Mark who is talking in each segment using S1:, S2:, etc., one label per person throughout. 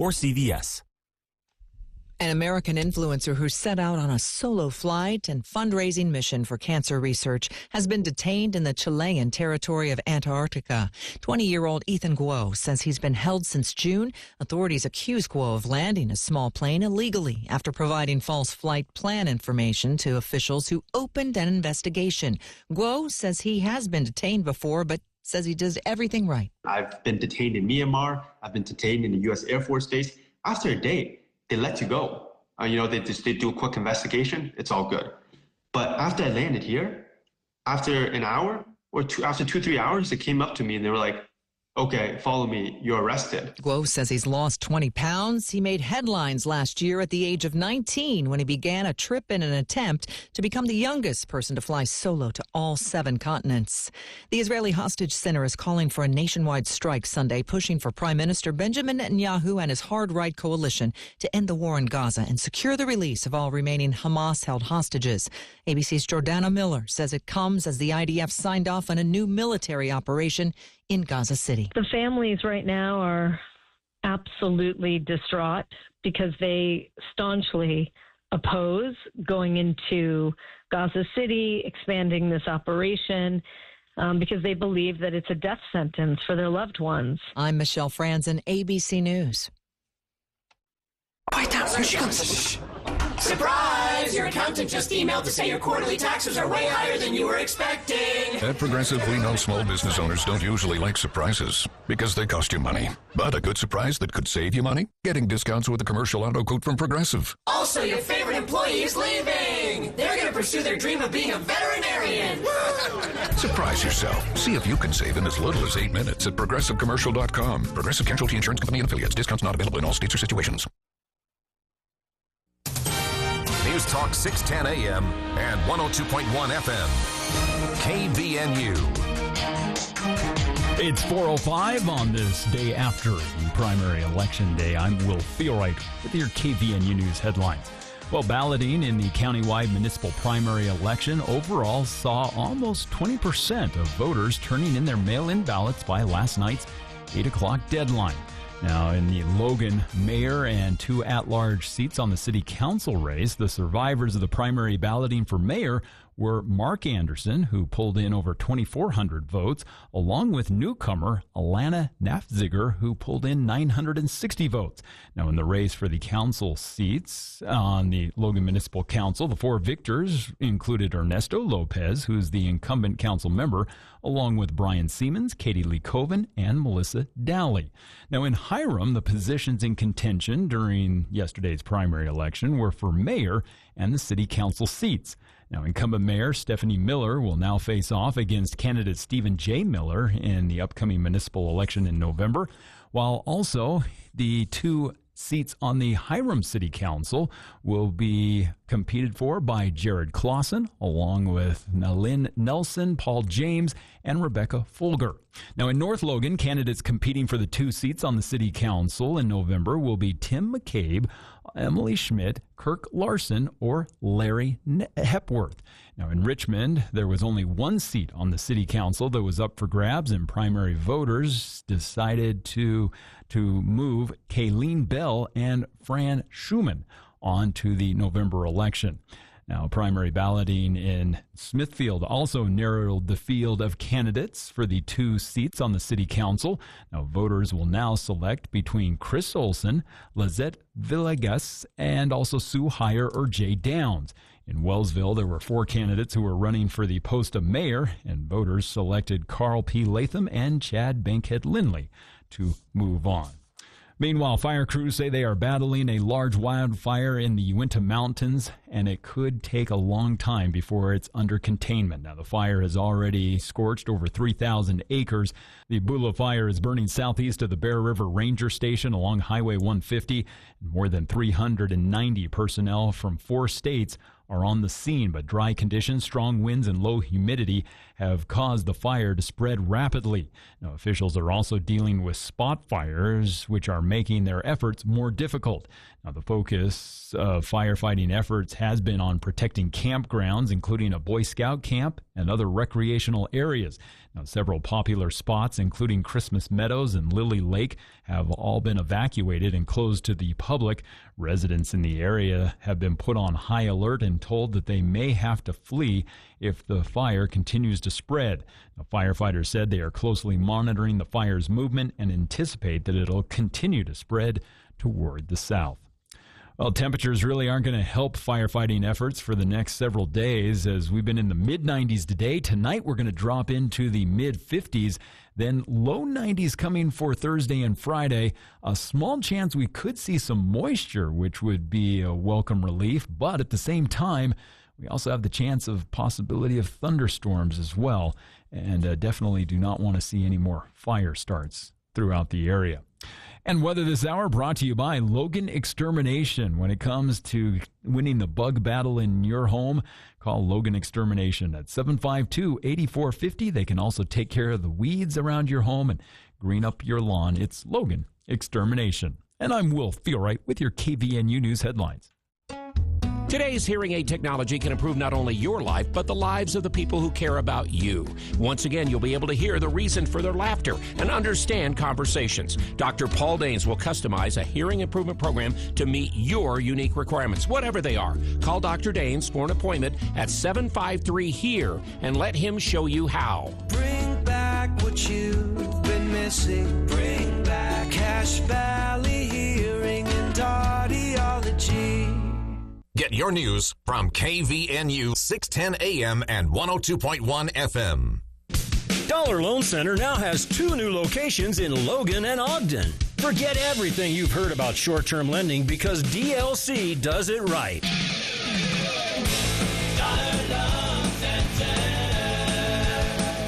S1: or CVS.
S2: An American influencer who set out on a solo flight and fundraising mission for cancer research has been detained in the Chilean territory of Antarctica. 20-year-old Ethan Guo says he's been held since June. Authorities accuse Guo of landing a small plane illegally after providing false flight plan information to officials who opened an investigation. Guo says he has been detained before, but says he does everything right.
S3: I've been detained in Myanmar. I've been detained in the U.S. Air Force Base. After a day, they let you go. They do a quick investigation. It's all good. But after I landed here, after an hour or two, after 2-3 hours, they came up to me and they were like, okay, follow me. You're arrested.
S2: Guo says he's lost 20 pounds. He made headlines last year at the age of 19 when he began a trip in an attempt to become the youngest person to fly solo to all 7 continents. The Israeli hostage center is calling for a nationwide strike Sunday, pushing for Prime Minister Benjamin Netanyahu and his hard-right coalition to end the war in Gaza and secure the release of all remaining Hamas-held hostages. ABC's Jordana Miller says it comes as the IDF signed off on a new military operation in Gaza City.
S4: The families right now are absolutely distraught because they staunchly oppose going into Gaza City, expanding this operation, because they believe that it's a death sentence for their loved ones.
S2: I'm Michelle Franzen, ABC News.
S5: Quiet down, here she comes. Surprise! Your accountant just emailed to say your quarterly taxes are way higher than you were expecting.
S6: At Progressive, we know small business owners don't usually like surprises because they cost you money. But a good surprise that could save you money? Getting discounts with a commercial auto quote from Progressive.
S5: Also, your favorite employee is leaving. They're going to pursue their dream of being a veterinarian.
S6: Surprise yourself. See if you can save in as little as 8 minutes at ProgressiveCommercial.com. Progressive Casualty Insurance Company and Affiliates. Discounts not available in all states or situations.
S7: News Talk 610 AM and 102.1 FM. KVNU.
S8: It's 4:05 on this day after the primary election day. I'm Will Feelright with your KVNU News headlines. Well, balloting in the countywide municipal primary election overall saw almost 20% of voters turning in their mail-in ballots by last night's 8 o'clock deadline. Now, in the Logan mayor and 2 at-large seats on the city council race, the survivors of the primary balloting for mayor were Mark Anderson, who pulled in over 2,400 votes, along with newcomer Alana Nafziger, who pulled in 960 votes. Now, in the race for the council seats on the Logan Municipal Council, the 4 victors included Ernesto Lopez, who's the incumbent council member, along with Brian Siemens, Katie Lee Coven, and Melissa Dowley. Now, in Hiram, the positions in contention during yesterday's primary election were for mayor and the city council seats. Now, incumbent Mayor Stephanie Miller will now face off against candidate Stephen J. Miller in the upcoming municipal election in November, while also the 2 seats on the Hiram City Council will be competed for by Jared Clausen, along with Nalin Nelson, Paul James, and Rebecca Folger. Now, in North Logan, candidates competing for the 2 seats on the City Council in November will be Tim McCabe, Emily Schmidt, Kirk Larson, or Larry Hepworth. Now, in Richmond, there was only 1 seat on the City Council that was up for grabs, and primary voters decided to move Kayleen Bell and Fran Schumann on to the November election. Now, primary balloting in Smithfield also narrowed the field of candidates for the 2 seats on the city council. Now, voters will now select between Chris Olson, Lizette Villegas, and also Sue Heyer or Jay Downs. In Wellsville, there were 4 candidates who were running for the post of mayor, and voters selected Carl P. Latham and Chad Bankhead Lindley to move on. Meanwhile, fire crews say they are battling a large wildfire in the Uinta Mountains, and it could take a long time before it's under containment. Now, the fire has already scorched over 3,000 acres. The Bula fire is burning southeast of the Bear River Ranger Station along Highway 150. More than 390 personnel from 4 states are on the scene, but dry conditions, strong winds, and low humidity have caused the fire to spread rapidly. Now, officials are also dealing with spot fires, which are making their efforts more difficult. Now, the focus of firefighting efforts has been on protecting campgrounds, including a Boy Scout camp and other recreational areas. Now, several popular spots, including Christmas Meadows and Lily Lake, have all been evacuated and closed to the public. Residents in the area have been put on high alert and told that they may have to flee if the fire continues to spread. The firefighters said they are closely monitoring the fire's movement and anticipate that it'll continue to spread toward the south. Well, temperatures really aren't going to help firefighting efforts for the next several days, as we've been in the mid-90s today. Tonight, we're going to drop into the mid-50s, then low 90s coming for Thursday and Friday. A small chance we could see some moisture, which would be a welcome relief, but at the same time, we also have the chance of possibility of thunderstorms as well, and definitely do not want to see any more fire starts throughout the area. And weather this hour brought to you by Logan Extermination. When it comes to winning the bug battle in your home, call Logan Extermination at 752-8450. They can also take care of the weeds around your home and green up your lawn. It's Logan Extermination. And I'm Will Feelright with your KVNU News headlines.
S1: Today's hearing aid technology can improve not only your life, but the lives of the people who care about you. Once again, you'll be able to hear the reason for their laughter and understand conversations. Dr. Paul Danes will customize a hearing improvement program to meet your unique requirements, whatever they are. Call Dr. Danes for an appointment at 753-HERE and let him show you how.
S9: Bring back what you've been missing. Bring back Cache Valley Hearing and Audiology.
S7: Get your news from KVNU 610 AM and 102.1 FM.
S10: Dollar Loan Center now has 2 new locations in Logan and Ogden. Forget everything you've heard about short-term lending because DLC does it right. Dollar Loan Center.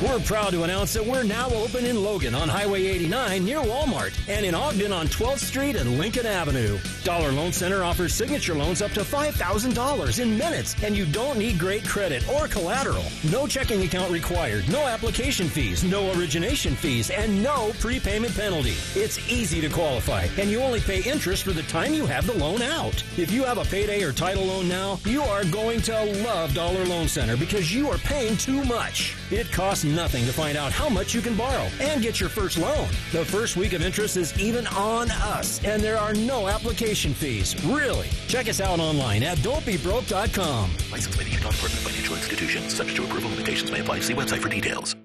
S10: We're proud to announce that we're now open in Logan on Highway 89 near Walmart and in Ogden on 12th Street and Lincoln Avenue. Dollar Loan Center offers signature loans up to $5,000 in minutes, and you don't need great credit or collateral. No checking account required, no application fees, no origination fees, and no prepayment penalty. It's easy to qualify, and you only pay interest for the time you have the loan out. If you have a payday or title loan now, you are going to love Dollar Loan Center because you are paying too much. It costs nothing to find out how much you can borrow and get your first loan. The first week of interest is even on us, and there are no application fees. Really? Check us out online at don'tbebroke.com.
S11: Licensed by the Utah Department of Financial Institutions. Subject to approval, limitations may apply. See website for details.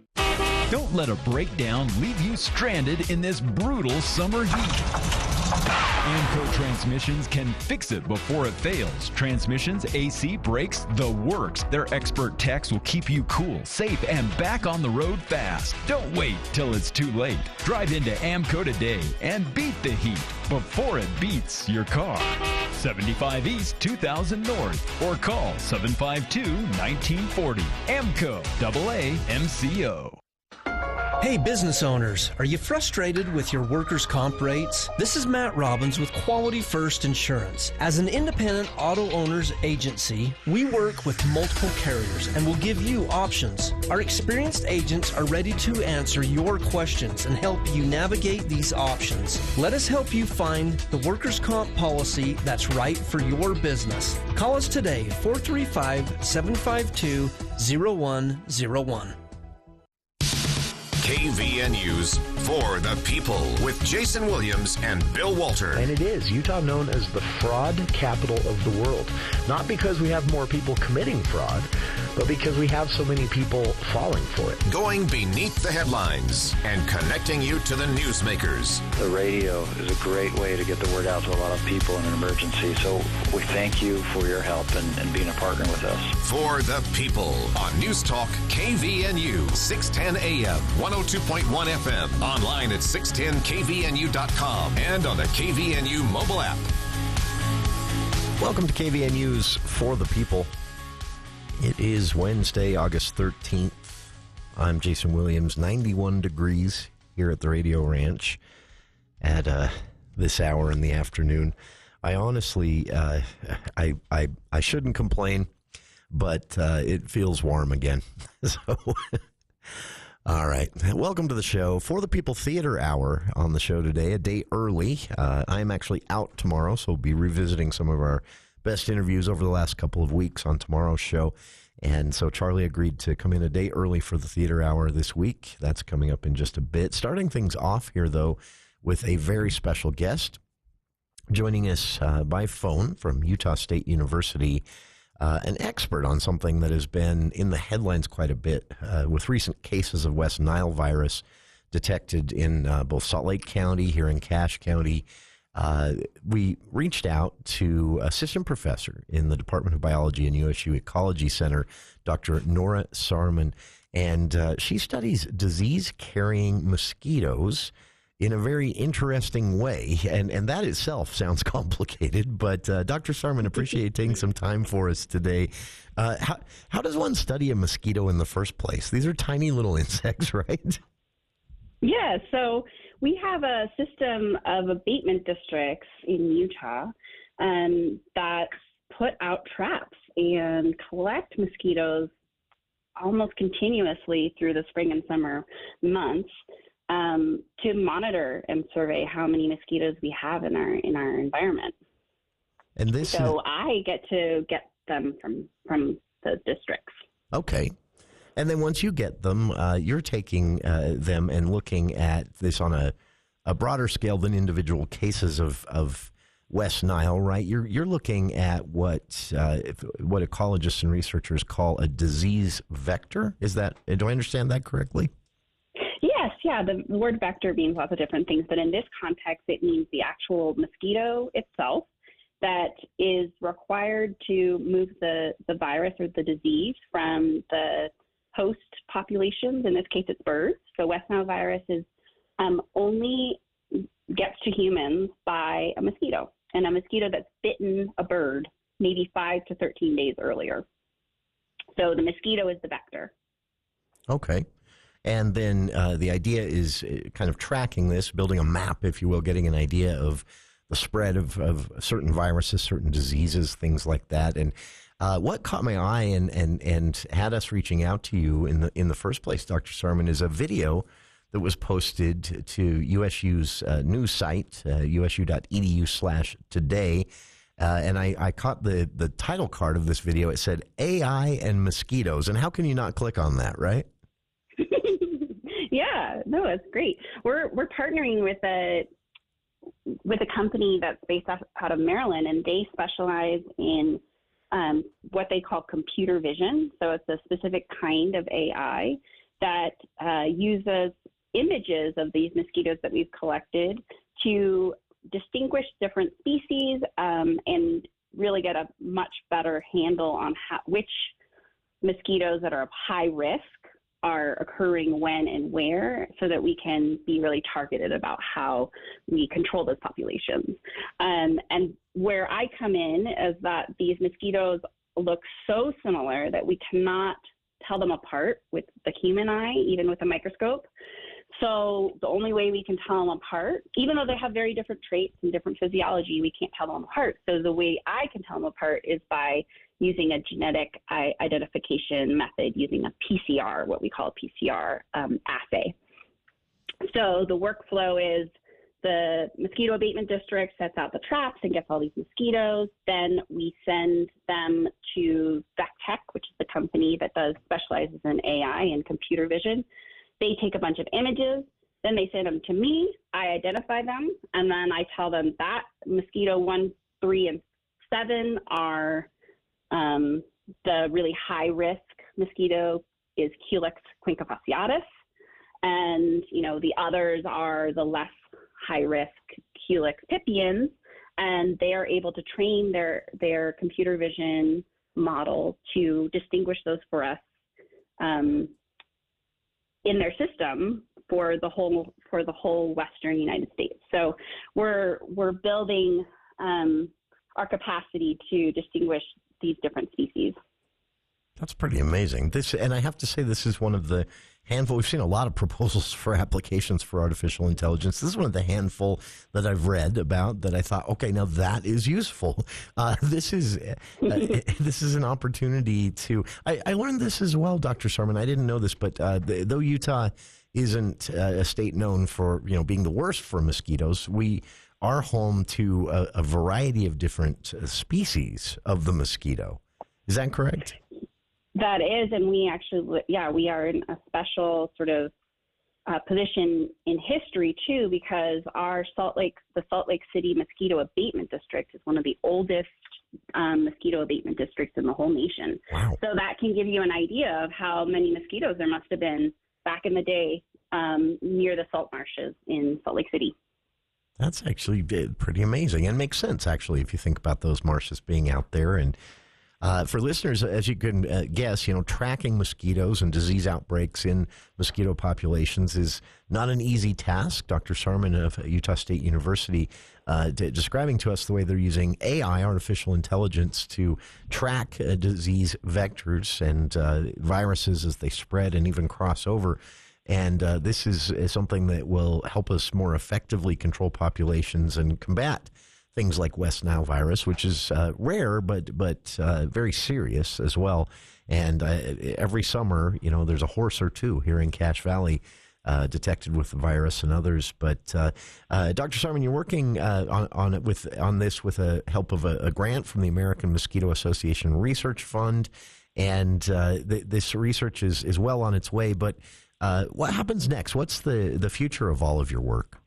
S8: Don't let a breakdown leave you stranded in this brutal summer heat. Amco Transmissions can fix it before it fails. Transmissions, AC, brakes, the works. Their expert techs will keep you cool, safe, and back on the road fast. Don't wait till it's too late. Drive into Amco today and beat the heat before it beats your car. 75 East, 2000 North, or call 752-1940. Amco, AA MCO.
S12: Hey business owners, are you frustrated with your workers' comp rates? This is Matt Robbins with Quality First Insurance. As an independent auto owners agency, we work with multiple carriers and will give you options. Our experienced agents are ready to answer your questions and help you navigate these options. Let us help you find the workers' comp policy that's right for your business. Call us today, 435-752-0101.
S7: KVNU's For the People with Jason Williams and Bill Walter.
S13: And it is Utah known as the fraud capital of the world. Not because we have more people committing fraud, but because we have so many people falling for it.
S7: Going beneath the headlines and connecting you to the newsmakers.
S14: The radio is a great way to get the word out to a lot of people in an emergency. So we thank you for your help and being a partner with us.
S7: For the People on News Talk KVNU 610 AM, 102.1 FM, online at 610kvnu.com and on the KVNU mobile app.
S15: Welcome to KVNU's For the People. It is Wednesday, August 13th. I'm Jason Williams, 91 degrees here at the Radio Ranch at this hour in the afternoon. I honestly, I shouldn't complain, but it feels warm again. So, all right. Welcome to the show. For the People Theater Hour on the show today, a day early. I'm actually out tomorrow, so we'll be revisiting some of our best interviews over the last couple of weeks on tomorrow's show. And so Charlie agreed to come in a day early for the theater hour this week. That's coming up in just a bit. Starting things off here, though, with a very special guest. Joining us by phone from Utah State University, an expert on something that has been in the headlines quite a bit with recent cases of West Nile virus detected in both Salt Lake County, here in Cache County. We reached out to assistant professor in the Department of Biology and USU Ecology Center, Dr. Norah Saarman, and she studies disease-carrying mosquitoes in a very interesting way, and that itself sounds complicated, but Dr. Saarman, appreciate taking some time for us today. How does one study a mosquito in the first place? These are tiny little insects, right?
S16: Yeah, so we have a system of abatement districts in Utah that put out traps and collect mosquitoes almost continuously through the spring and summer months to monitor and survey how many mosquitoes we have in our environment.
S15: And this
S16: I get to get them from those districts.
S15: Okay. And then once you get them, you're taking them and looking at this on a broader scale than individual cases of West Nile, right? You're looking at what ecologists and researchers call a disease vector. Do I understand that correctly?
S16: Yes, yeah. The word vector means lots of different things, but in this context, it means the actual mosquito itself that is required to move the virus or the disease from the host populations. In this case, it's birds. So West Nile virus is only gets to humans by a mosquito, and a mosquito that's bitten a bird maybe 5 to 13 days earlier. So the mosquito is the vector.
S15: Okay. And then the idea is kind of tracking this, building a map, if you will, getting an idea of the spread of certain viruses, certain diseases, things like that. And what caught my eye and had us reaching out to you in the first place, Dr. Saarman, is a video that was posted to USU's news site, usu.edu/today. And I caught the title card of this video. It said AI and mosquitoes. And how can you not click on that, right?
S16: Yeah, no, it's great. We're partnering with a company that's based out of Maryland, and they specialize in what they call computer vision. So it's a specific kind of AI that uses images of these mosquitoes that we've collected to distinguish different species and really get a much better handle on which mosquitoes that are of high risk are occurring when and where, so that we can be really targeted about how we control those populations. And where I come in is that these mosquitoes look so similar that we cannot tell them apart with the human eye, even with a microscope. So the only way we can tell them apart, even though they have very different traits and different physiology, we can't tell them apart. So the way I can tell them apart is by using a genetic identification method, using a PCR, what we call a PCR assay. So the workflow is the mosquito abatement district sets out the traps and gets all these mosquitoes. Then we send them to VecTech, which is the company that specializes in AI and computer vision. They take a bunch of images, then they send them to me. I identify them, and then I tell them that mosquito 1, 3, and 7 are the really high-risk mosquito is Culex quincunfasciatus, and the others are the less high-risk Culex pipiens, and they are able to train their computer vision model to distinguish those for us in their system for the whole Western United States. So we're building our capacity to distinguish these different species.
S15: That's pretty amazing. And I have to say, this is one of the handful. We've seen a lot of proposals for applications for artificial intelligence. This is one of the handful that I've read about that I thought, okay, now that is useful. This is an opportunity to. I learned this as well, Dr. Saarman. I didn't know this, but though Utah isn't a state known for being the worst for mosquitoes, we are home to a variety of different species of the mosquito. Is that correct?
S16: That is, and we actually, we are in a special sort of position in history too, because the Salt Lake City Mosquito Abatement District is one of the oldest mosquito abatement districts in the whole nation.
S15: Wow.
S16: So that can give you an idea of how many mosquitoes there must have been back in the day near the salt marshes in Salt Lake City.
S15: That's actually pretty amazing, and makes sense, actually, if you think about those marshes being out there. And for listeners, as you can guess, tracking mosquitoes and disease outbreaks in mosquito populations is not an easy task. Dr. Saarman of Utah State University describing to us the way they're using AI, artificial intelligence, to track disease vectors and viruses as they spread and even cross over. And this is something that will help us more effectively control populations and combat things like West Nile virus, which is rare but very serious as well. And every summer, there's a horse or two here in Cache Valley detected with the virus, and others. But Dr. Saarman, you're working on this with the help of a grant from the American Mosquito Association Research Fund, and this research is well on its way. But what happens next? What's the future of all of your work?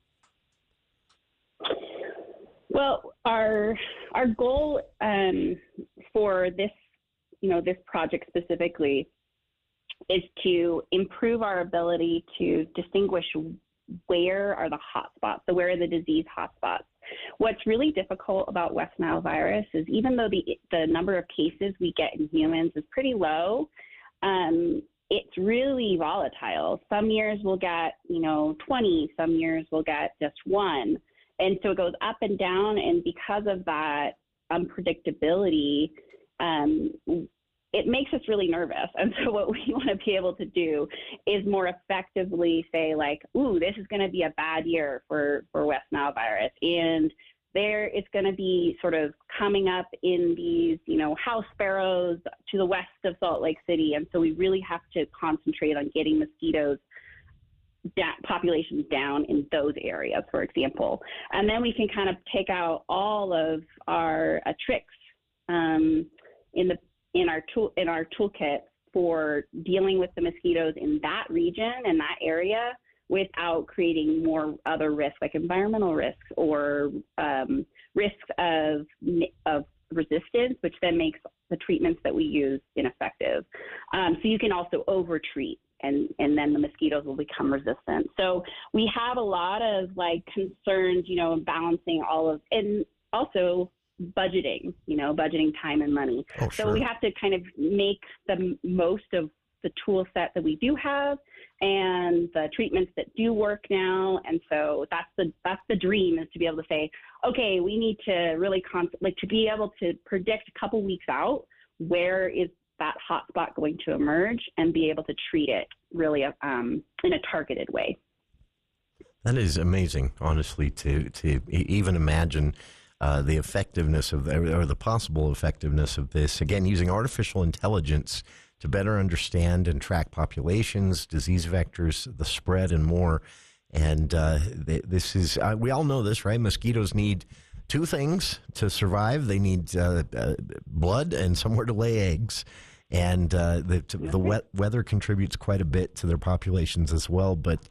S16: Well, our goal for this, this project specifically, is to improve our ability to distinguish where are the hotspots, so where are the disease hotspots. What's really difficult about West Nile virus is even though the number of cases we get in humans is pretty low, it's really volatile. Some years we'll get, 20, some years we'll get just 1. And so it goes up and down, and because of that unpredictability, it makes us really nervous. And so what we want to be able to do is more effectively say, like, ooh, this is going to be a bad year for West Nile virus. And there it's going to be sort of coming up in these, house sparrows to the west of Salt Lake City. And so we really have to concentrate on getting mosquitoes populations down in those areas, for example. And then we can kind of take out all of our tricks in our toolkit for dealing with the mosquitoes in that region and that area without creating more other risks, like environmental risks or risks of resistance, which then makes the treatments that we use ineffective. So you can also over-treat, and then the mosquitoes will become resistant. So we have a lot of concerns, balancing all of, and also budgeting time and money.
S15: Oh, sure.
S16: So we have to kind of make the most of the tool set that we do have and the treatments that do work now. And so that's the dream, is to be able to say, okay, we need to really to be able to predict a couple weeks out where is that hot spot going to emerge and be able to treat it really in a targeted way.
S15: That is amazing, honestly, to even imagine the effectiveness of, or the possible effectiveness of this. Again, using artificial intelligence to better understand and track populations, disease vectors, the spread, and more. And this is, we all know this, right? Mosquitoes need two things to survive. They need blood and somewhere to lay eggs. And the weather contributes quite a bit to their populations as well. But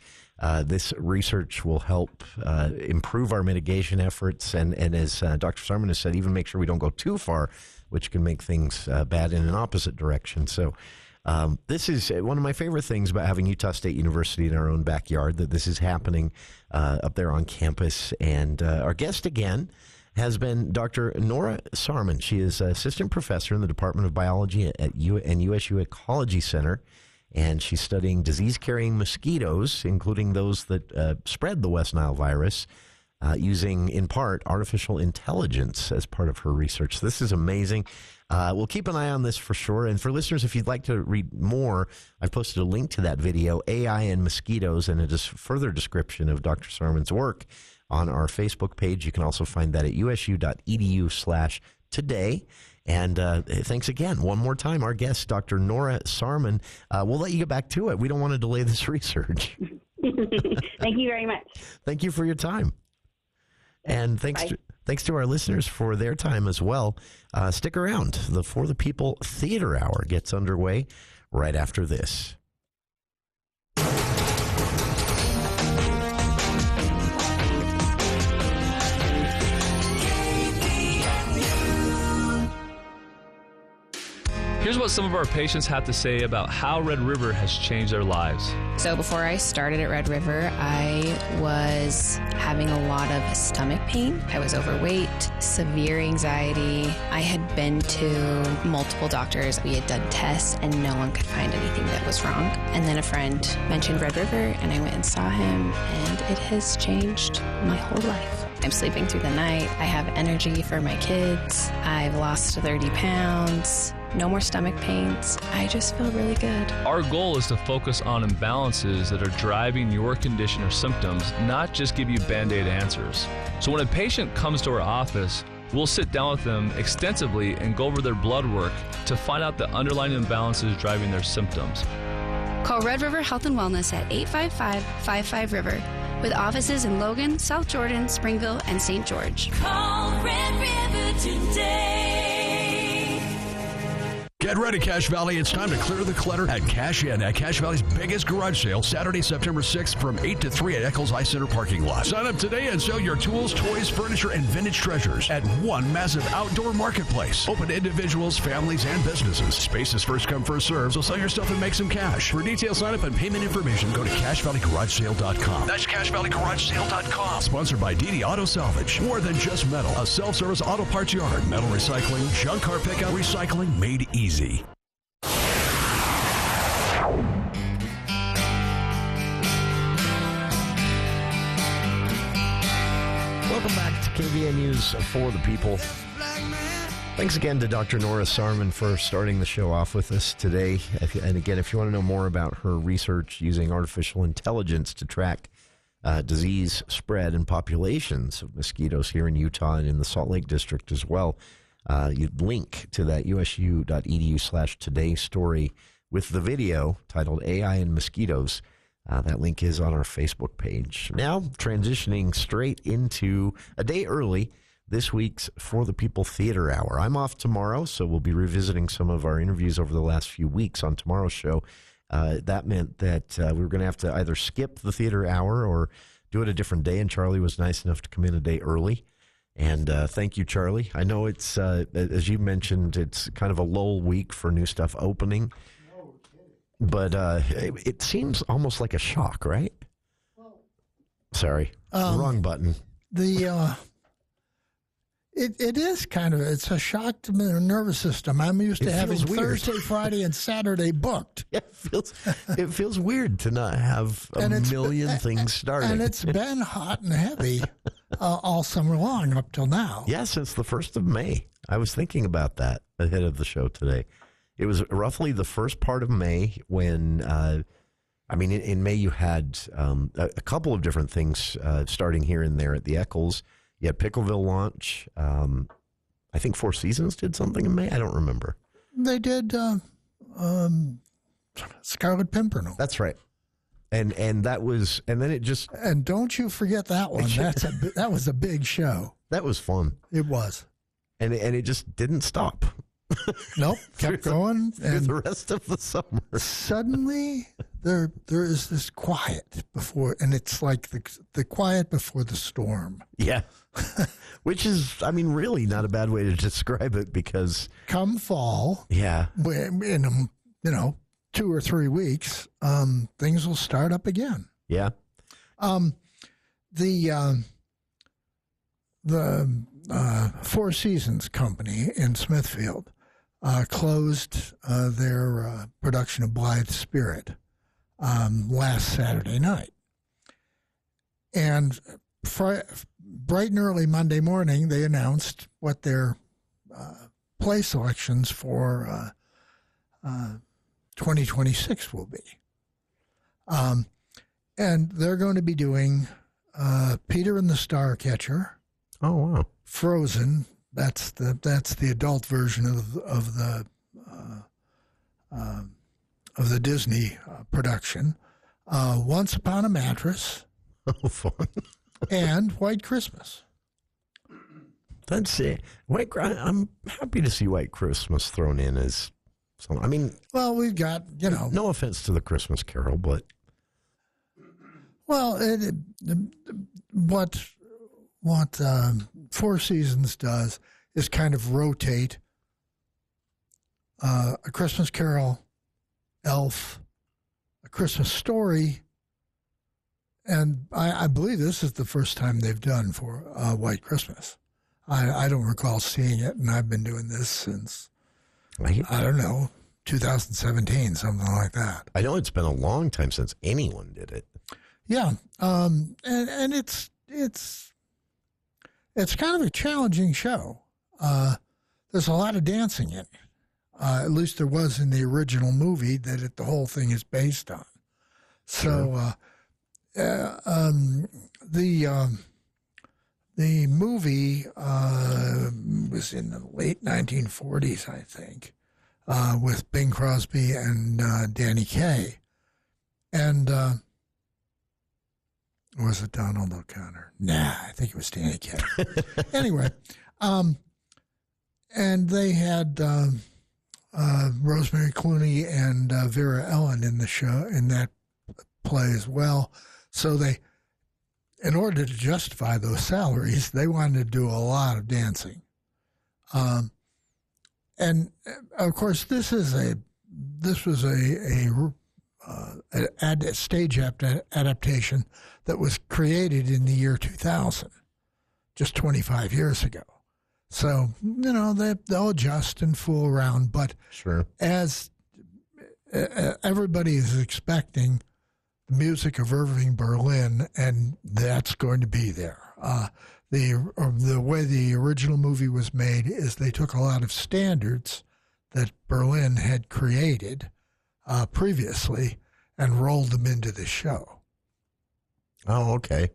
S15: this research will help improve our mitigation efforts. And as Dr. Saarman has said, even make sure we don't go too far, which can make things bad in an opposite direction. So this is one of my favorite things about having Utah State University in our own backyard, that this is happening up there on campus. And our guest again has been Dr. Norah Saarman. She is assistant professor in the Department of Biology at USU Ecology Center, and she's studying disease-carrying mosquitoes, including those that spread the West Nile virus, using, in part, artificial intelligence as part of her research. This is amazing. We'll keep an eye on this for sure. And for listeners, if you'd like to read more, I've posted a link to that video, AI and Mosquitoes, and a further description of Dr. Saarman's work on our Facebook page. You can also find that at usu.edu/today. And thanks again, one more time, our guest, Dr. Norah Saarman. We'll let you get back to it. We don't want to delay this research.
S16: Thank you very much.
S15: Thank you for your time. And thanks Thanks to our listeners for their time as well. Stick around. The For the People Theater Hour gets underway right after this.
S17: Here's what some of our patients have to say about how Red River has changed their lives.
S18: So before I started at Red River, I was having a lot of stomach pain. I was overweight, severe anxiety. I had been to multiple doctors. We had done tests, and no one could find anything that was wrong. And then a friend mentioned Red River, and I went and saw him, and it has changed my whole life. I'm sleeping through the night. I have energy for my kids. I've lost 30 pounds. No more stomach pains. I just feel really good.
S17: Our goal is to focus on imbalances that are driving your condition or symptoms, not just give you Band-Aid answers. So when a patient comes to our office, we'll sit down with them extensively and go over their blood work to find out the underlying imbalances driving their symptoms.
S19: Call Red River Health and Wellness at 855-55-RIVER with offices in Logan, South Jordan, Springville, and St. George.
S5: Call Red River today.
S20: Get ready, Cache Valley. It's time to clear the clutter at Cash In at Cache Valley's biggest garage sale, Saturday, September 6th from 8 to 3 at Eccles Ice Center parking lot. Sign up today and sell your tools, toys, furniture, and vintage treasures at one massive outdoor marketplace. Open to individuals, families, and businesses. Space is first come, first served, so sell your stuff and make some cash. For details, sign up, and payment information, go to CacheValleyGarageSale.com. That's CacheValleyGarageSale.com. Sponsored by DD Auto Salvage. More than just metal. A self-service auto parts yard. Metal recycling, junk car pickup, recycling made easy.
S15: Welcome back to KVN News for the People. Thanks again to Dr. Norah Saarman for starting the show off with us today. And again, if you want to know more about her research using artificial intelligence to track disease spread and populations of mosquitoes here in Utah and in the Salt Lake District as well, you'd link to that usu.edu/today story with the video titled AI and Mosquitoes. That link is on our Facebook page. Now, transitioning straight into a day early, this week's For the People Theater Hour. I'm off tomorrow, so we'll be revisiting some of our interviews over the last few weeks on tomorrow's show. That meant that we were going to have to either skip the theater hour or do it a different day, and Charlie was nice enough to come in a day early. And thank you, Charlie. I know it's, as you mentioned, it's kind of a lull week for new stuff opening. But it seems almost like a shock, right? Sorry, wrong button.
S21: It is kind of, it's a shock to my nervous system. I'm used to having Thursday, Friday, and Saturday booked.
S15: Yeah, it feels weird to not have a million things starting.
S21: And it's been hot and heavy all summer long up till now.
S15: Yeah, since the 1st of May. I was thinking about that ahead of the show today. It was roughly the first part of May when, in May you had a couple of different things starting here and there at the Eccles. You had Pickville launch. I think Four Seasons did something in May. I don't remember.
S21: They did Scarlet Pimpernel.
S15: That's right. And that was, and then it just...
S21: And don't you forget that one. That was a big show.
S15: That was fun.
S21: It was.
S15: And it just didn't stop.
S21: Nope, kept going.
S15: Through the rest of the summer.
S21: Suddenly, there is this quiet before, and it's like the quiet before the storm.
S15: Yeah. Which is, really not a bad way to describe it, because... Come
S21: fall.
S15: Yeah.
S21: In, 2 or 3 weeks, things will start up again.
S15: Yeah.
S21: The Four Seasons Company in Smithfield closed their production of Blithe Spirit last Saturday night. And bright and early Monday morning, they announced what their play selections for 2026 will be. And they're going to be doing Peter and the Starcatcher.
S15: Oh, wow.
S21: Frozen. That's the adult version of the Disney production. Once Upon a Mattress.
S15: Oh, fun.
S21: And White Christmas.
S15: That's it. I'm happy to see White Christmas thrown in as something. I mean,
S21: well, we've got,
S15: no offense to the Christmas Carol, but
S21: well, what Four Seasons does is kind of rotate A Christmas Carol, Elf, A Christmas Story, and I believe this is the first time they've done for White Christmas. I don't recall seeing it, and I've been doing this since, I don't know, 2017, something like that.
S15: I know it's been a long time since anyone did it.
S21: Yeah, and it's kind of a challenging show. There's a lot of dancing in it. At least there was in the original movie that the whole thing is based on. So the movie was in the late 1940s, I think, with Bing Crosby and Danny Kaye. And was it Donald O'Connor? Nah, I think it was Danny Kaye. Anyway, and they had Rosemary Clooney and Vera Ellen in the show, in that play as well. So they, in order to justify those salaries, they wanted to do a lot of dancing. And of course, this was a stage adaptation that was created in the year 2000, just 25 years ago. So, they'll adjust and fool around, but
S15: sure, as
S21: everybody is expecting the music of Irving Berlin, and that's going to be there. The way the original movie was made is they took a lot of standards that Berlin had created previously and rolled them into the show.
S15: Oh, okay.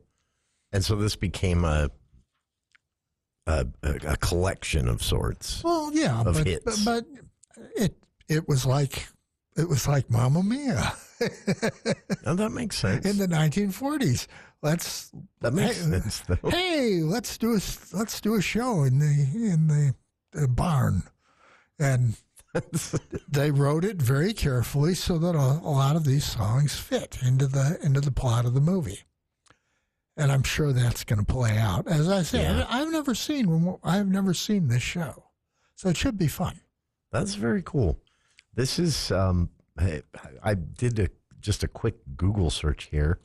S15: And so this became a collection of sorts.
S21: Well, yeah,
S15: of
S21: but
S15: hits.
S21: but it was like Mamma Mia.
S15: Now that makes sense.
S21: In the 1940s,
S15: that makes sense though.
S21: Hey, let's do a show in the barn, and they wrote it very carefully so that a lot of these songs fit into the plot of the movie. And I'm sure that's going to play out. As I say,
S15: Yeah.
S21: I've never seen this show, so it should be fun.
S15: That's very cool. This is I did just a quick Google search here,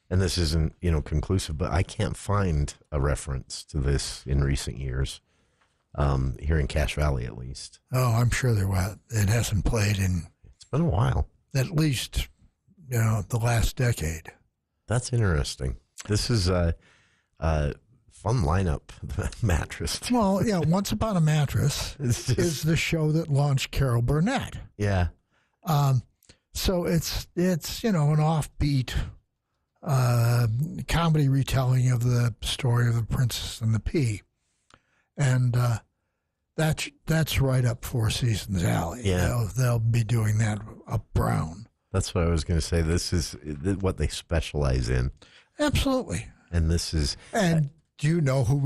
S15: and this isn't conclusive, but I can't find a reference to this in recent years, here in Cache Valley at least.
S21: Oh, I'm sure there was. It hasn't played in.
S15: It's been a while.
S21: At least, the last decade.
S15: That's interesting. This is a fun lineup, the mattress.
S21: Well, yeah, Once Upon a Mattress is the show that launched Carol Burnett.
S15: Yeah.
S21: So it's an offbeat comedy retelling of the story of the Princess and the Pea, and that's right up Four Seasons alley.
S15: Yeah,
S21: they'll be doing that up Brown.
S15: That's what I was going to say. This is what they specialize in.
S21: Absolutely.
S15: And this is.
S21: And do you know who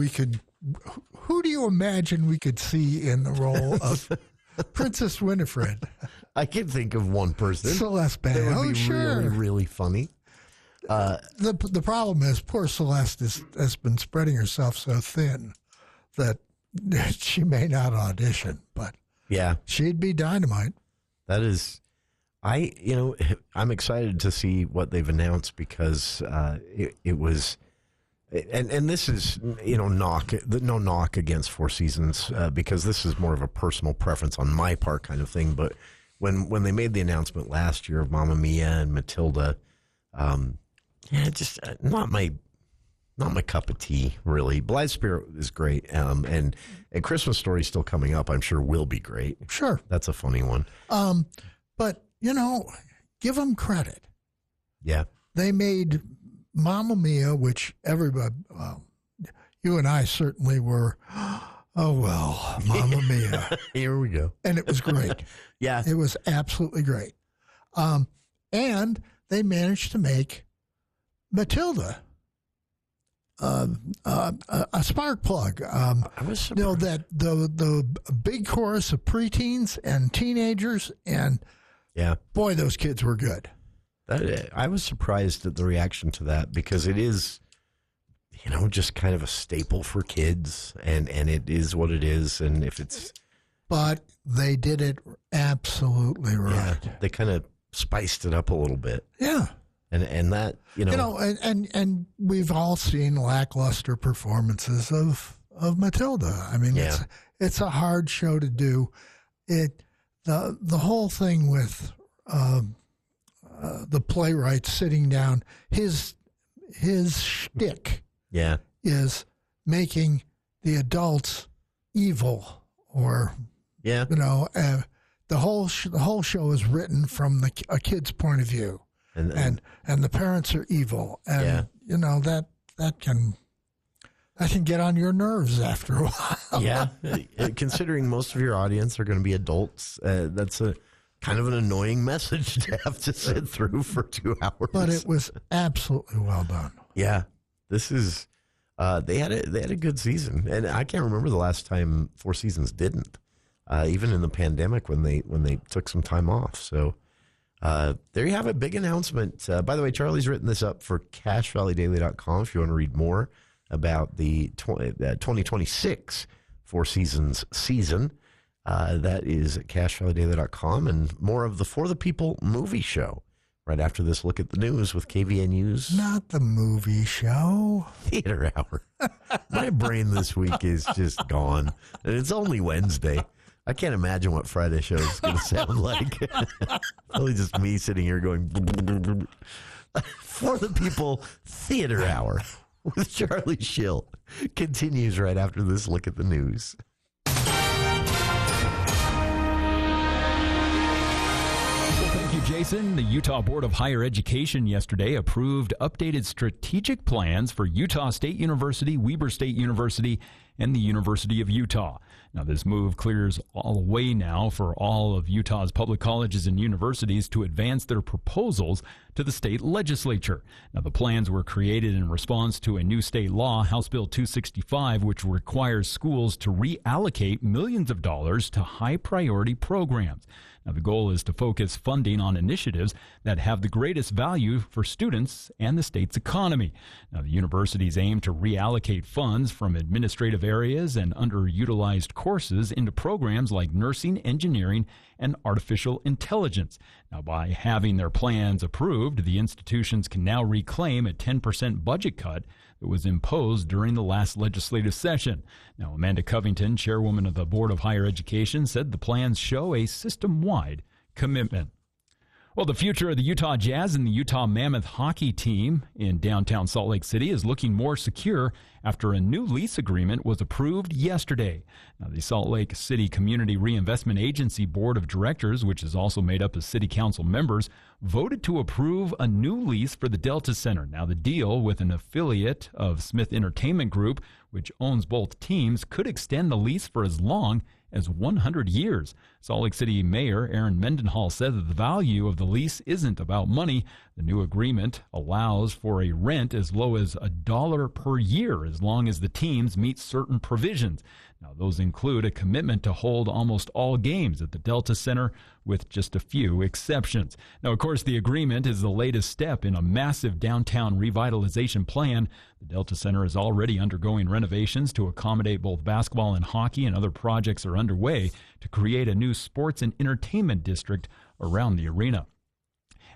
S21: do you imagine we could see in the role of Princess Winifred?
S15: I can think of one person.
S21: Celeste Bay.
S15: That would be
S21: sure.
S15: really, really funny.
S21: The problem is poor Celeste has been spreading herself so thin that she may not audition, but
S15: yeah,
S21: she'd be dynamite.
S15: That is. I'm excited to see what they've announced because it was, and this is no knock against Four Seasons because this is more of a personal preference on my part kind of thing. But when they made the announcement last year of Mamma Mia and Matilda, just not my cup of tea really. Blithe Spirit is great, and Christmas Story still coming up. I'm sure will be great.
S21: Sure,
S15: that's a funny one.
S21: But give them credit.
S15: Yeah.
S21: They made Mamma Mia, which everybody, you and I certainly were, oh, well, Mamma Mia.
S15: Here we go.
S21: And it was great.
S15: Yeah.
S21: It was absolutely great. And they managed to make Matilda a spark plug. That the big chorus of preteens and teenagers, and boy, those kids were good.
S15: I was surprised at the reaction to that because it is, just kind of a staple for kids, and it is what it is. And if it's,
S21: but they did it absolutely right.
S15: Yeah, they kind of spiced it up a little bit.
S21: Yeah.
S15: And that,
S21: and we've all seen lackluster performances of Matilda. I mean, it's a hard show to do. The whole thing with the playwright sitting down, his shtick is making the adults evil, or the whole show is written from a kid's point of view. And the parents are evil, and that can get on your nerves after a while.
S15: Yeah, considering most of your audience are going to be adults, that's a kind of an annoying message to have to sit through for 2 hours.
S21: But it was absolutely well done.
S15: Yeah, this is they had a good season, and I can't remember the last time Four Seasons didn't, even in the pandemic when they took some time off. So. There you have it. Big announcement. By the way, Charlie's written this up for CashValleyDaily.com if you want to read more about the 2026 Four Seasons season. That is at CashValleyDaily.com, and more of the For the People movie show right after this look at the news with KVNU's.
S21: Not the movie show.
S15: Theater Hour. My brain this week is just gone, and it's only Wednesday. I can't imagine what Friday show is going to sound like. Probably just me sitting here going, For the People Theater Hour with Charlie Schill continues right after this look at the news.
S8: Thank you, Jason. The Utah Board of Higher Education yesterday approved updated strategic plans for Utah State University, Weber State University, and the University of Utah. Now, this move clears all the way now for all of Utah's public colleges and universities to advance their proposals to the state legislature. Now, the plans were created in response to a new state law, House Bill 265, which requires schools to reallocate millions of dollars to high-priority programs. Now, the goal is to focus funding on initiatives that have the greatest value for students and the state's economy. Now, the universities aim to reallocate funds from administrative areas and underutilized courses into programs like nursing, engineering, and artificial intelligence. Now, by having their plans approved, the institutions can now reclaim a 10% budget cut that was imposed during the last legislative session. Now, Amanda Covington, chairwoman of the Board of Higher Education, said the plans show a system-wide commitment. Well, the future of the Utah Jazz and the Utah Mammoth hockey team in downtown Salt Lake City is looking more secure after a new lease agreement was approved yesterday. Now, the Salt Lake City Community Reinvestment Agency Board of Directors, which is also made up of city council members, voted to approve a new lease for the Delta Center. Now, the deal with an affiliate of Smith Entertainment Group, which owns both teams, could extend the lease for as long as 100 years. Salt Lake City Mayor Aaron Mendenhall said that the value of the lease isn't about money. The new agreement allows for a rent as low as $1 per year as long as the teams meet certain provisions. Now, those include a commitment to hold almost all games at the Delta Center with just a few exceptions. Now, of course, the agreement is the latest step in a massive downtown revitalization plan. The Delta Center is already undergoing renovations to accommodate both basketball and hockey, and other projects are underway to create a new sports and entertainment district around the arena.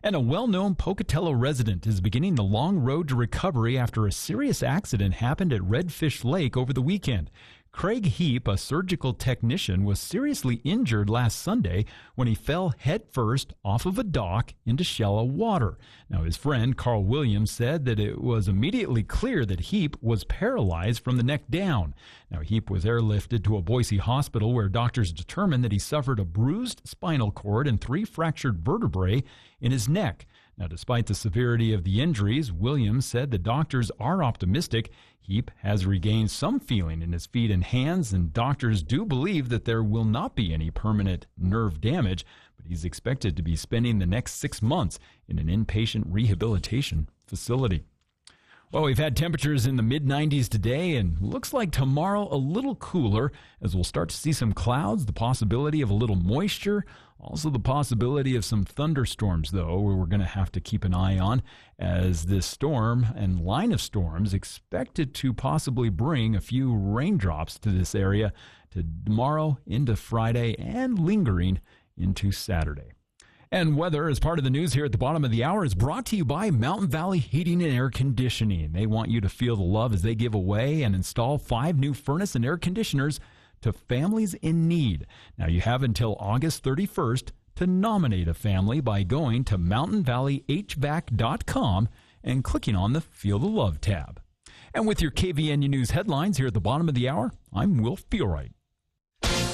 S8: And a well-known Pocatello resident is beginning the long road to recovery after a serious accident happened at Redfish Lake over the weekend. Craig Heap, a surgical technician, was seriously injured last Sunday when he fell headfirst off of a dock into shallow water. Now, his friend, Carl Williams, said that it was immediately clear that Heap was paralyzed from the neck down. Now, Heap was airlifted to a Boise hospital where doctors determined that he suffered a bruised spinal cord and 3 fractured vertebrae in his neck. Now, despite the severity of the injuries, Williams said the doctors are optimistic. Heap has regained some feeling in his feet and hands, and doctors do believe that there will not be any permanent nerve damage, but he's expected to be spending the next 6 months in an inpatient rehabilitation facility. Well, we've had temperatures in the mid-90s today, and looks like tomorrow a little cooler as we'll start to see some clouds, the possibility of a little moisture, also the possibility of some thunderstorms, though, where we're going to have to keep an eye on as this storm and line of storms expected to possibly bring a few raindrops to this area to tomorrow into Friday and lingering into Saturday. And weather, as part of the news here at the bottom of the hour, is brought to you by Mountain Valley Heating and Air Conditioning. They want you to feel the love as they give away and install 5 new furnace and air conditioners to families in need. Now, you have until August 31st to nominate a family by going to mountainvalleyhvac.com and clicking on the Feel the Love tab. And with your KVNU News headlines here at the bottom of the hour, I'm Will Feelright.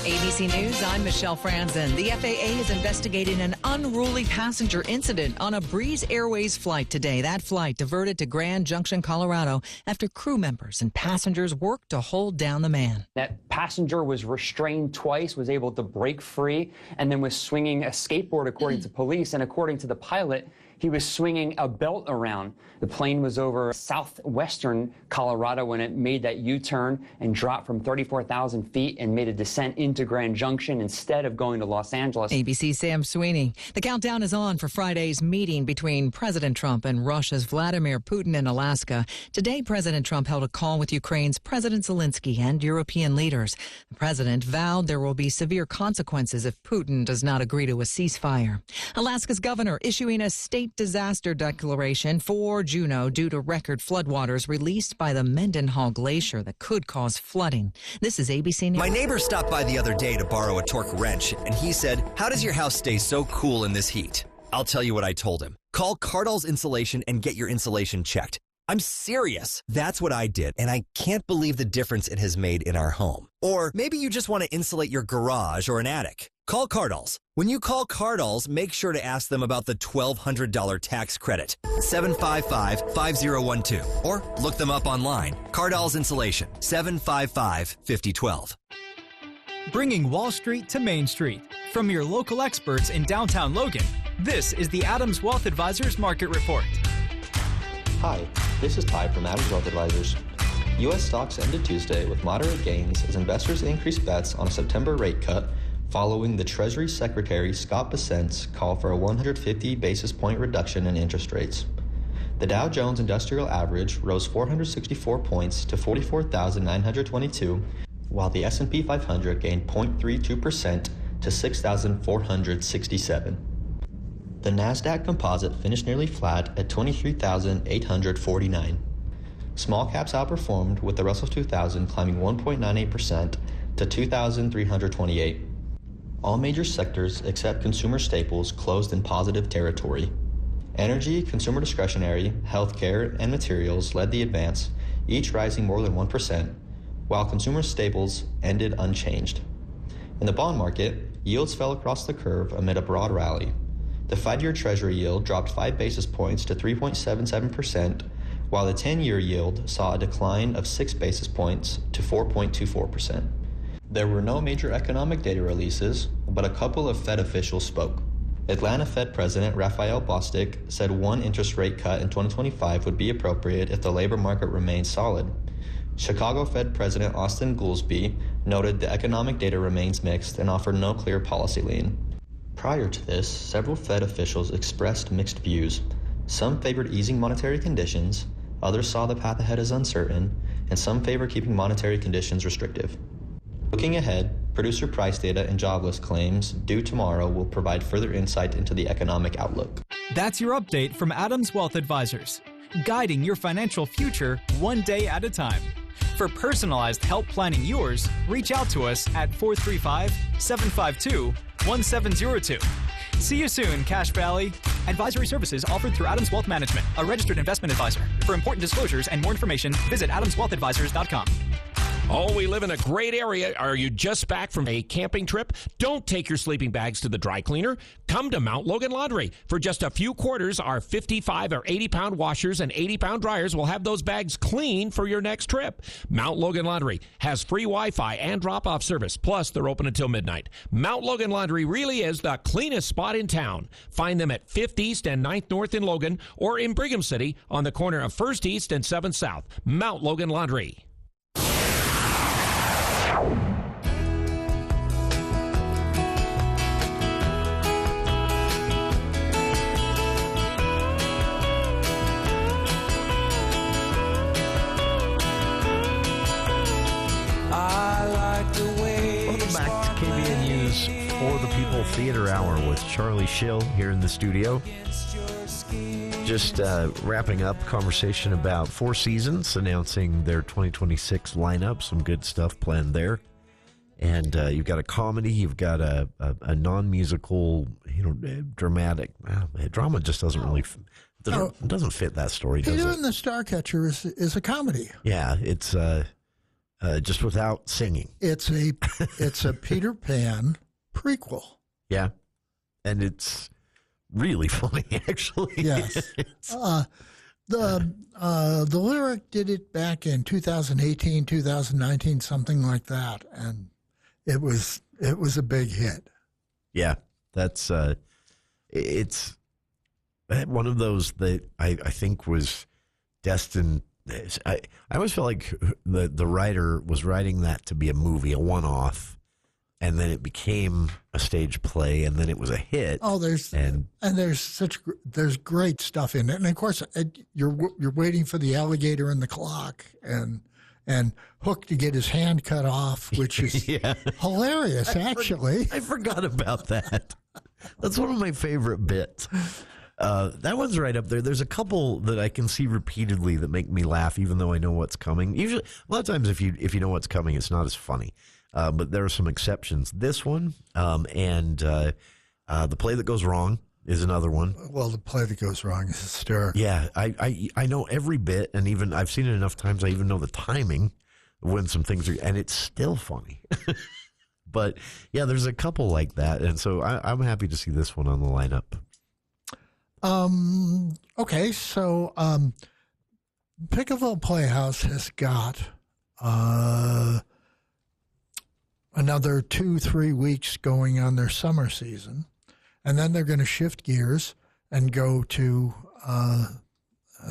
S2: ABC News, I'm Michelle Franzen. The FAA is investigating an unruly passenger incident on a Breeze Airways flight today. That flight diverted to Grand Junction, Colorado, after crew members and passengers worked to hold down the man.
S3: That passenger was restrained twice, was able to break free, and then was swinging a skateboard, according to police. And according to the pilot, he was swinging a belt around. The plane was over southwestern Colorado when it made that U-turn and dropped from 34,000 feet and made a descent into Grand Junction instead of going to Los Angeles.
S2: ABC's Sam Sweeney. The countdown is on for Friday's meeting between President Trump and Russia's Vladimir Putin in Alaska. Today, President Trump held a call with Ukraine's President Zelensky and European leaders. The president vowed there will be severe consequences if Putin does not agree to a ceasefire. Alaska's governor issuing a state disaster declaration for Juneau due to record floodwaters released by the Mendenhall Glacier that could cause flooding. This is ABC News.
S22: My neighbor stopped by the other day to borrow a torque wrench, and he said, "How does your house stay so cool in this heat?" I'll tell you what I told him. Call Cardall's Insulation and get your insulation checked. I'm serious. That's what I did, and I can't believe the difference it has made in our home. Or maybe you just want to insulate your garage or an attic. Call Cardall's. When you call Cardall's, make sure to ask them about the $1,200 tax credit. 755-5012. Or look them up online. Cardall's Insulation. 755-5012.
S23: Bringing Wall Street to Main Street. From your local experts in downtown Logan, this is the Adams Wealth Advisors Market Report.
S24: Hi, this is Ty from Adams Wealth Advisors. U.S. stocks ended Tuesday with moderate gains as investors increased bets on a September rate cut following the Treasury Secretary Scott Bessent's call for a 150 basis point reduction in interest rates. The Dow Jones Industrial Average rose 464 points to 44,922, while the S&P 500 gained 0.32% to 6,467. The NASDAQ Composite finished nearly flat at 23,849. Small caps outperformed, with the Russell 2000 climbing 1.98% to 2,328. All major sectors except consumer staples closed in positive territory. Energy, consumer discretionary, healthcare, and materials led the advance, each rising more than 1%, while consumer staples ended unchanged. In the bond market, yields fell across the curve amid a broad rally. The 5-year Treasury yield dropped 5 basis points to 3.77%, while the 10-year yield saw a decline of 6 basis points to 4.24%. There were no major economic data releases, but a couple of Fed officials spoke. Atlanta Fed President Raphael Bostic said one interest rate cut in 2025 would be appropriate if the labor market remains solid. Chicago Fed President Austin Goolsbee noted the economic data remains mixed and offered no clear policy lean. Prior to this, several Fed officials expressed mixed views. Some favored easing monetary conditions, others saw the path ahead as uncertain, and some favor keeping monetary conditions restrictive. Looking ahead, producer price data and jobless claims due tomorrow will provide further insight into the economic outlook.
S23: That's your update from Adams Wealth Advisors, guiding your financial future one day at a time. For personalized help planning yours, reach out to us at 435-752-1702. See you soon, Cache Valley. Advisory services offered through Adams Wealth Management, a registered investment advisor. For important disclosures and more information, visit adamswealthadvisors.com.
S1: Oh, we live in a great area. Are you just back from a camping trip? Don't take your sleeping bags to the dry cleaner. Come to Mount Logan Laundry. For just a few quarters, our 55 or 80-pound washers and 80-pound dryers will have those bags clean for your next trip. Mount Logan Laundry has free Wi-Fi and drop-off service. Plus, they're open until midnight. Mount Logan Laundry really is the cleanest spot in town. Find them at 5th East and 9th North in Logan or in Brigham City on the corner of 1st East and 7th South. Mount Logan Laundry.
S15: Welcome back to KVNU's For the People Theater Hour with Charlie Schill here in the studio. Just wrapping up conversation about Four Seasons announcing their 2026 lineup. Some good stuff planned there. And you've got a comedy, you've got a non-musical, dramatic. Drama just doesn't really doesn't fit that story, does
S21: Peter
S15: it?
S21: and the Starcatcher is a comedy.
S15: Yeah, it's just without singing.
S21: It's a Peter Pan prequel.
S15: Yeah, and it's really funny, actually.
S21: Yes. The lyric did it back in 2018, 2019, something like that, and it was a big hit.
S15: Yeah, that's it's one of those that I think was destined. I always felt like the writer was writing that to be a movie, a one-off, and then it became a stage play, and then it was a hit.
S21: Oh, there's great stuff in it, and of course you're waiting for the alligator and the clock, and Hook to get his hand cut off, which is hilarious. I
S15: forgot about that. That's one of my favorite bits. That one's right up there. There's a couple that I can see repeatedly that make me laugh, even though I know what's coming. Usually, a lot of times, if you know what's coming, it's not as funny. But there are some exceptions. This one and The Play That Goes Wrong is another one.
S21: Well, The Play That Goes Wrong is hysterical.
S15: Yeah, I know every bit, and even I've seen it enough times. I even know the timing of when some things are, and it's still funny. But yeah, there's a couple like that, and so I'm happy to see this one on the lineup.
S21: Okay, so Pickville Playhouse has got another 2-3 weeks going on their summer season, and then they're going to shift gears and go to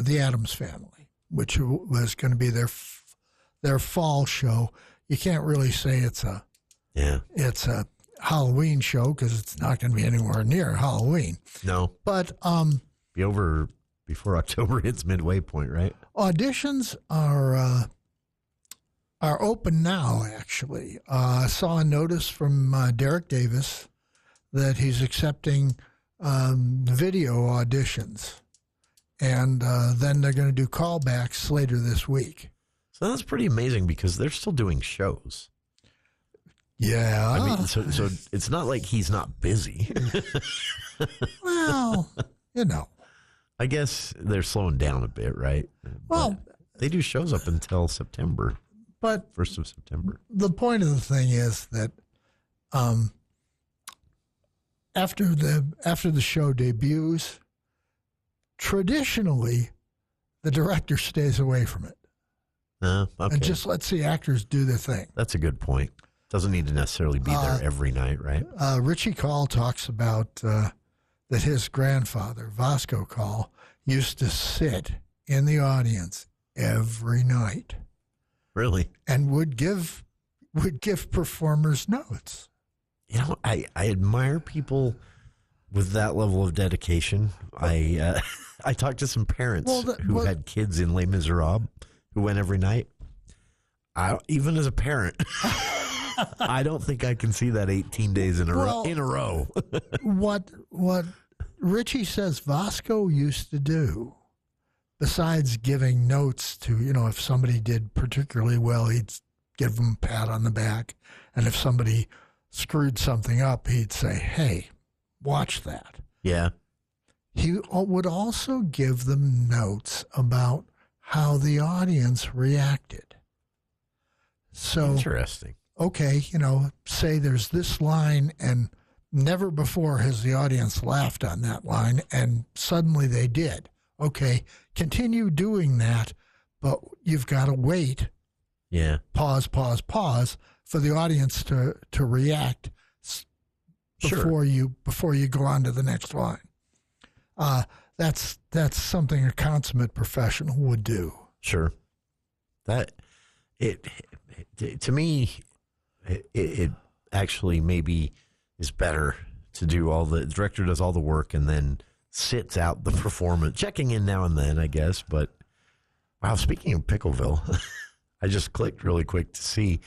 S21: the Addams Family, which was going to be their fall show. You can't really say it's a Halloween show because it's not going to be anywhere near Halloween.
S15: No,
S21: but
S15: be over before October hits midway point, right?
S21: Auditions are open now. Actually, I saw a notice from Derek Davis that he's accepting video auditions, and then they're going to do callbacks later this week.
S15: So that's pretty amazing because they're still doing shows.
S21: Yeah.
S15: I mean, so it's not like he's not busy.
S21: Well,
S15: I guess they're slowing down a bit, right?
S21: Well,
S15: but they do shows up until September.
S21: But
S15: 1st of September.
S21: The point of the thing is that after the show debuts, traditionally the director stays away from it.
S15: Okay.
S21: And just lets the actors do their thing.
S15: That's a good point. Doesn't need to necessarily be there every night, right?
S21: Richie Call talks about that his grandfather, Vasco Call, used to sit in the audience every night.
S15: Really?
S21: And would give performers notes.
S15: I admire people with that level of dedication. I talked to some parents who had kids in Les Miserables who went every night. Even as a parent, I don't think I can see that 18 days in a row.
S21: What Richie says Vasco used to do, besides giving notes to, if somebody did particularly well, he'd give them a pat on the back. And if somebody screwed something up, he'd say, hey, watch that.
S15: Yeah.
S21: He would also give them notes about how the audience reacted. So
S15: interesting.
S21: Okay, say there's this line, and never before has the audience laughed on that line, and suddenly they did. Okay, continue doing that, but you've got to wait.
S15: Yeah.
S21: Pause for the audience to react before you go on to the next line. That's something a consummate professional would do.
S15: Sure. To me, it actually maybe is better to do the director does all the work and then sits out the performance, checking in now and then, I guess. But wow, speaking of Pickville, I just clicked really quick to see.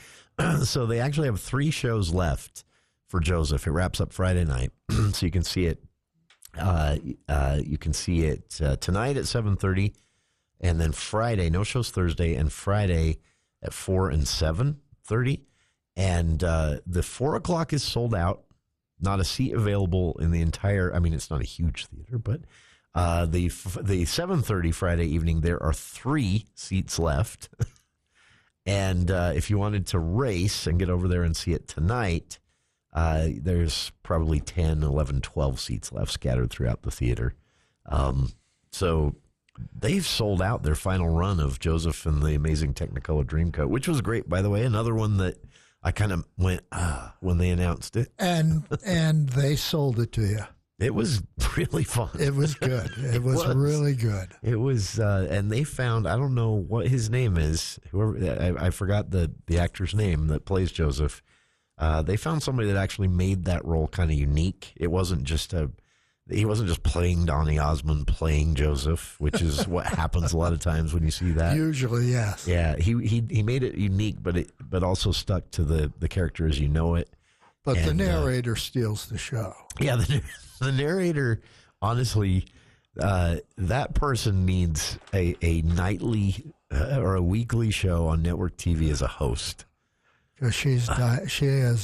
S15: So they actually have 3 shows left for Joseph. It wraps up Friday night, so you can see it. You can see it tonight at 7:30, and then Friday. No shows Thursday and Friday at 4 and 7:30, and the 4 o'clock is sold out. Not a seat available in the entire. I mean, it's not a huge theater, but the 7:30 Friday evening, there are 3 seats left. And if you wanted to race and get over there and see it tonight, there's probably 10, 11, 12 seats left scattered throughout the theater. So they've sold out their final run of Joseph and the Amazing Technicolor Dreamcoat, which was great, by the way. Another one that I kind of went, when they announced it.
S21: And they sold it to you.
S15: It was really fun.
S21: It was good. It was really good.
S15: It was, and they found, I don't know what his name is. Whoever, I forgot the actor's name that plays Joseph. They found somebody that actually made that role kind of unique. It wasn't just he wasn't just playing Donny Osmond playing Joseph, which is what happens a lot of times when you see that.
S21: Usually, yes.
S15: Yeah, he made it unique, but also stuck to the character as you know it.
S21: But the narrator steals the show.
S15: Yeah, the narrator, honestly, that person needs a nightly or a weekly show on network TV as a host.
S21: She is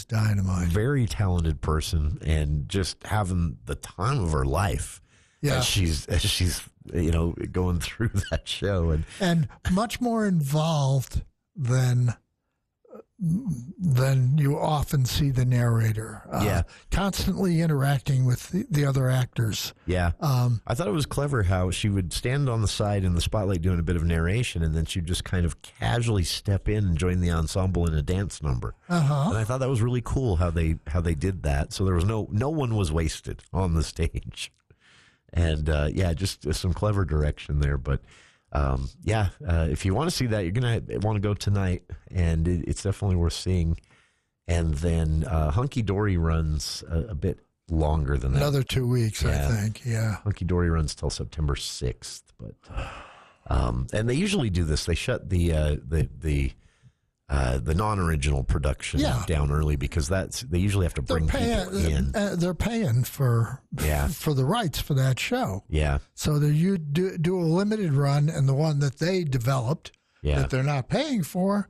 S21: dynamite.
S15: Very talented person, and just having the time of her life.
S21: Yeah,
S15: as she's going through that show,
S21: and much more involved than you often see the narrator. Constantly interacting with the other actors.
S15: Yeah. I thought it was clever how she would stand on the side in the spotlight doing a bit of narration, and then she'd just kind of casually step in and join the ensemble in a dance number. And I thought that was really cool how they did that. So there was no one was wasted on the stage. And just some clever direction there. But if you want to see that, you're going to want to go tonight, and it's definitely worth seeing. And then Hunky Dory runs a bit longer than that.
S21: Another 2 weeks, I think. Yeah.
S15: Hunky Dory runs till September 6th, but and they usually do this. They shut the non-original production down early because they usually have to bring people in.
S21: They're paying for the rights for that show.
S15: Yeah.
S21: So you do a limited run, and the one that they developed that they're not paying for,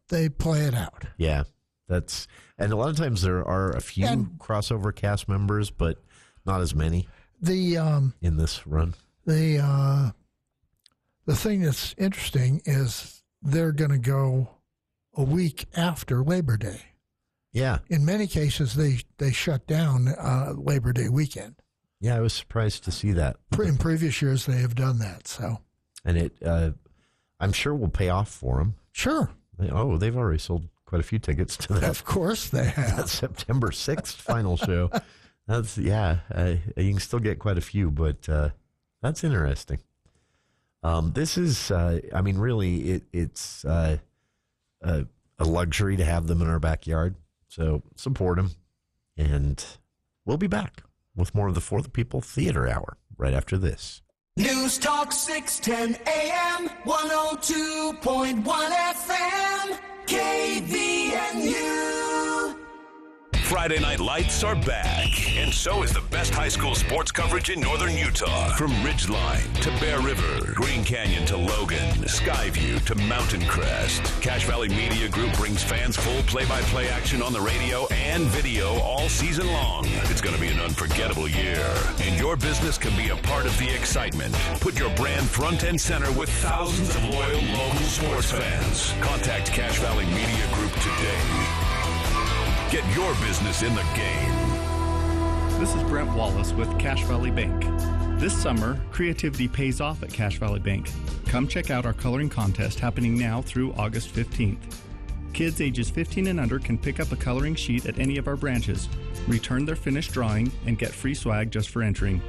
S21: they play it out.
S15: Yeah. And a lot of times there are a few crossover cast members, but not as many. In this run.
S21: The thing that's interesting is they're going to go a week after Labor Day.
S15: Yeah.
S21: In many cases, they shut down Labor Day weekend.
S15: Yeah, I was surprised to see that.
S21: In previous years, they have done that. So,
S15: and it, I'm sure, will pay off for them.
S21: Sure.
S15: They've already sold quite a few tickets to that.
S21: Of course, they have.
S15: That September 6th final show. That's you can still get quite a few, but that's interesting. This is, really, it's a luxury to have them in our backyard. So support them. And we'll be back with more of the For the People Theater Hour right after this.
S5: News Talk 610 AM, 102.1 FM, KVNU.
S4: Friday Night Lights are back, and so is the best high school sports coverage in northern Utah. From Ridgeline to Bear River, Green Canyon to Logan, Skyview to Mountain Crest, Cache Valley Media Group brings fans full play-by-play action on the radio and video all season long. It's going to be an unforgettable year, and your business can be a part of the excitement. Put your brand front and center with thousands of loyal local sports fans. Contact Cache Valley Media Group today. Get your business in the game.
S6: This is Brent Wallace with Cache Valley Bank. This summer, creativity pays off at Cache Valley Bank. Come check out our coloring contest happening now through August 15th. Kids ages 15 and under can pick up a coloring sheet at any of our branches, return their finished drawing, and get free swag just for entering.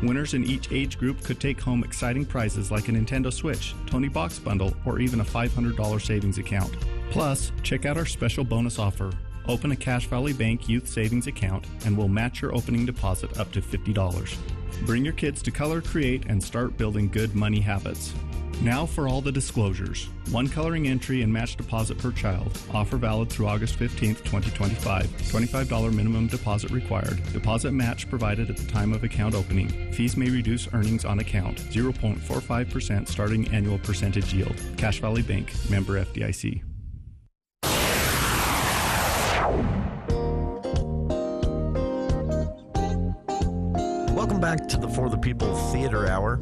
S6: Winners in each age group could take home exciting prizes like a Nintendo Switch, Tony Box Bundle, or even a $500 savings account. Plus, check out our special bonus offer. Open a Cache Valley Bank Youth Savings account and we'll match your opening deposit up to $50. Bring your kids to color, create, and start building good money habits. Now for all the disclosures. One coloring entry and match deposit per child. Offer valid through August 15th, 2025. $25 minimum deposit required. Deposit match provided at the time of account opening. Fees may reduce earnings on account. 0.45% starting annual percentage yield. Cache Valley Bank. Member FDIC.
S15: Welcome back to the For the People Theater Hour.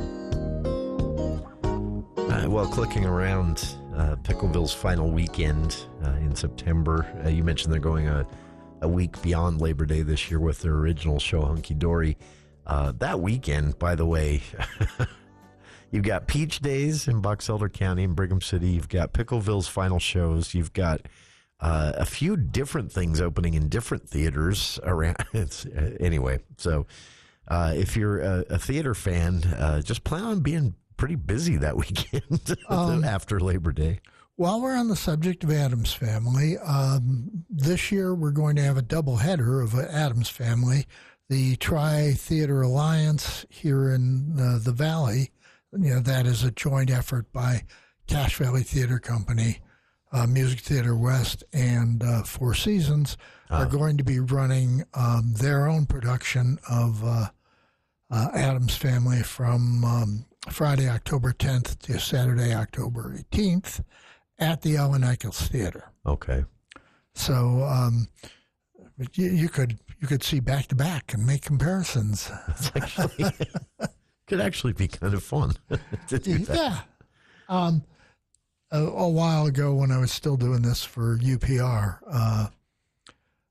S15: Well, clicking around Pickville's final weekend in September, you mentioned they're going a week beyond Labor Day this year with their original show, Hunky Dory. That weekend, by the way, you've got Peach Days in Box Elder County and Brigham City. You've got Pickville's final shows. You've got a few different things opening in different theaters around. Anyway, so if you're a theater fan, just plan on being pretty busy that weekend after Labor Day.
S21: While we're on the subject of Addams Family, this year we're going to have a double header of Addams Family. The Tri-Theater Alliance here in the Valley, that is a joint effort by Cache Valley Theater Company, Music Theater West, and Four Seasons, are going to be running their own production of Addams Family from Friday, October 10th to Saturday, October 18th at the Ellen Eccles Theater.
S15: Okay.
S21: So you could see back to back and make comparisons.
S15: It's actually could actually be kind of fun to do that.
S21: Yeah. A while ago, when I was still doing this for UPR,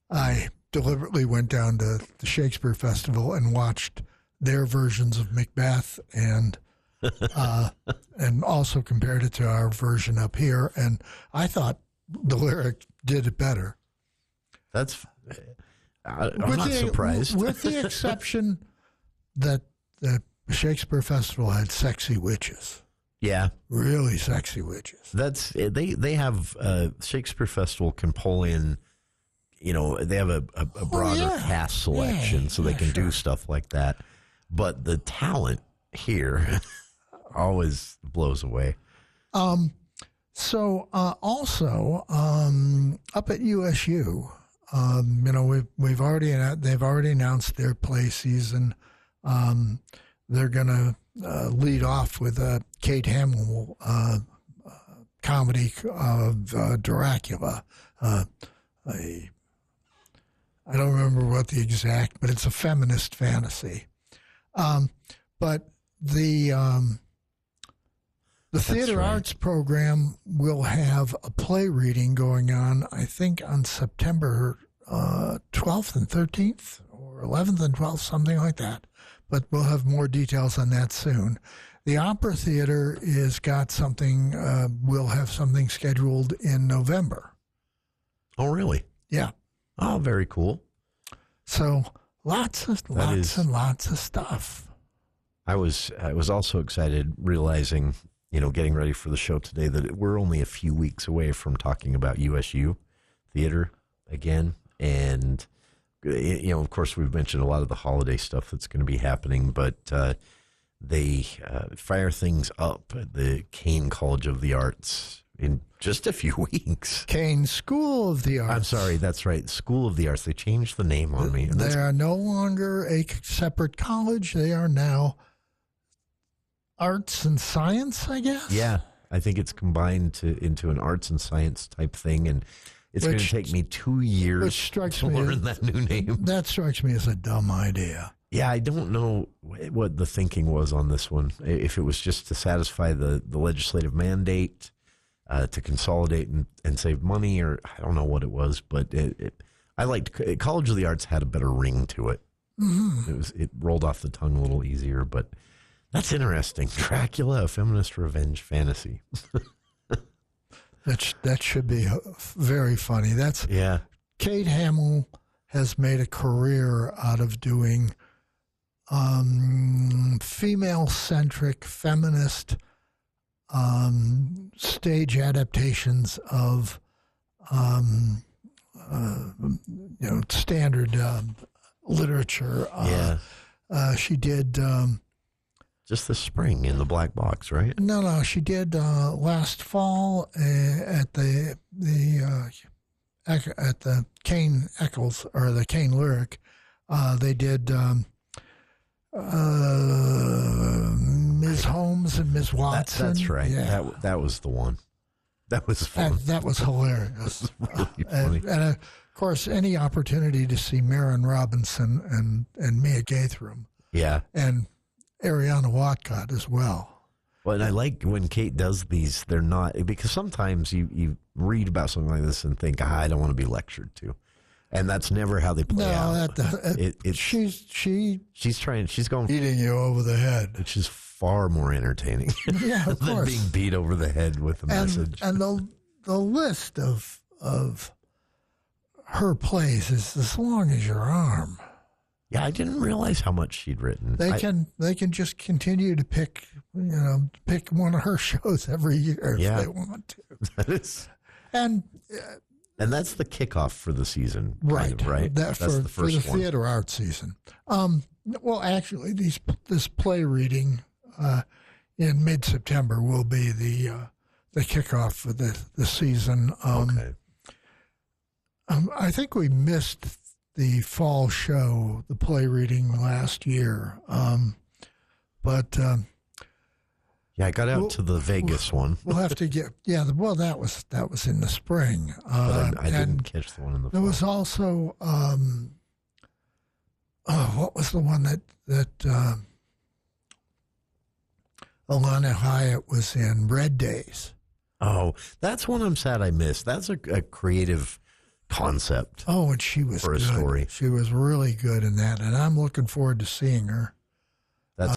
S21: I deliberately went down to the Shakespeare Festival and watched their versions of Macbeth and also compared it to our version up here, and I thought the lyric did it better.
S15: That's I'm not surprised.
S21: With the exception that the Shakespeare Festival had sexy witches.
S15: Yeah,
S21: really sexy witches.
S15: That's they have Shakespeare Festival can pull in. They have a broader cast selection, so they can do stuff like that. But the talent here always blows away.
S21: So also up at USU, they've already announced their play season. They're going to lead off with a Kate Hamill comedy of Dracula. I don't remember what the exact, but it's a feminist fantasy. But the theater arts program will have a play reading going on, I think, on September 12th and 13th, or 11th and 12th, something like that. But we'll have more details on that soon. The Opera Theater is got something, we'll have something scheduled in November.
S15: Oh, really?
S21: Yeah.
S15: Oh, very cool.
S21: So lots and lots of stuff.
S15: I was also excited realizing, getting ready for the show today, that we're only a few weeks away from talking about USU Theater again. And, of course, we've mentioned a lot of the holiday stuff that's going to be happening, but they fire things up at the Kane College of the Arts in just a few weeks.
S21: Kane School of the Arts.
S15: I'm sorry, that's right. School of the Arts. They changed the name on me.
S21: They are no longer a separate college. They are now arts and science, I guess.
S15: Yeah, I think it's combined into an arts and science type thing, and it's going to take me 2 years to learn that new name.
S21: That strikes me as a dumb idea.
S15: Yeah, I don't know what the thinking was on this one. If it was just to satisfy the legislative mandate, to consolidate and save money, or I don't know what it was, but I liked College of the Arts had a better ring to it. Mm-hmm. It rolled off the tongue a little easier, but that's interesting. Dracula, a feminist revenge fantasy.
S21: That should be very funny. Kate Hamill has made a career out of doing female-centric, feminist stage adaptations of standard literature. She did
S15: just this spring in the Black Box, right?
S21: No, she did last fall at the Kane Eccles or the Kane Lyric. They did Ms. Holmes and Ms. Watson.
S15: That's right.
S21: Yeah.
S15: That was the one. That was fun.
S21: That was hilarious.
S15: Really funny.
S21: And of course, any opportunity to see Marin Robinson and Mia Gaithrum.
S15: Yeah.
S21: And Ariana Watcott as well.
S15: Well, and I like when Kate does these, they're not, because sometimes you read about something like this and think, I don't want to be lectured to. And that's never how they play out. She's going
S21: beating you over the head,
S15: which is far more entertaining
S21: of
S15: than
S21: course.
S15: being beat over the head with a message.
S21: And the list of her plays is as long as your arm.
S15: Yeah, I didn't realize how much she'd written.
S21: They can just continue to pick one of her shows every year if they want to.
S15: That is,
S21: and
S15: that's the kickoff for the season,
S21: right?
S15: Right.
S21: That's the first for the theater art season. Well, actually, this play reading in mid-September will be the kickoff for the season.
S15: Okay.
S21: I think we missed the fall show, the play reading last year, but
S15: I got out to the Vegas one.
S21: We'll have to get that was in the spring.
S15: But I didn't catch the one in the fall.
S21: There was also what was the one that Alana Hyatt was in? Red Days.
S15: Oh, that's one I'm sad I missed. That's a creative concept.
S21: Oh, and she was
S15: for a
S21: good.
S15: story.
S21: She was really good in that, and I'm looking forward to seeing her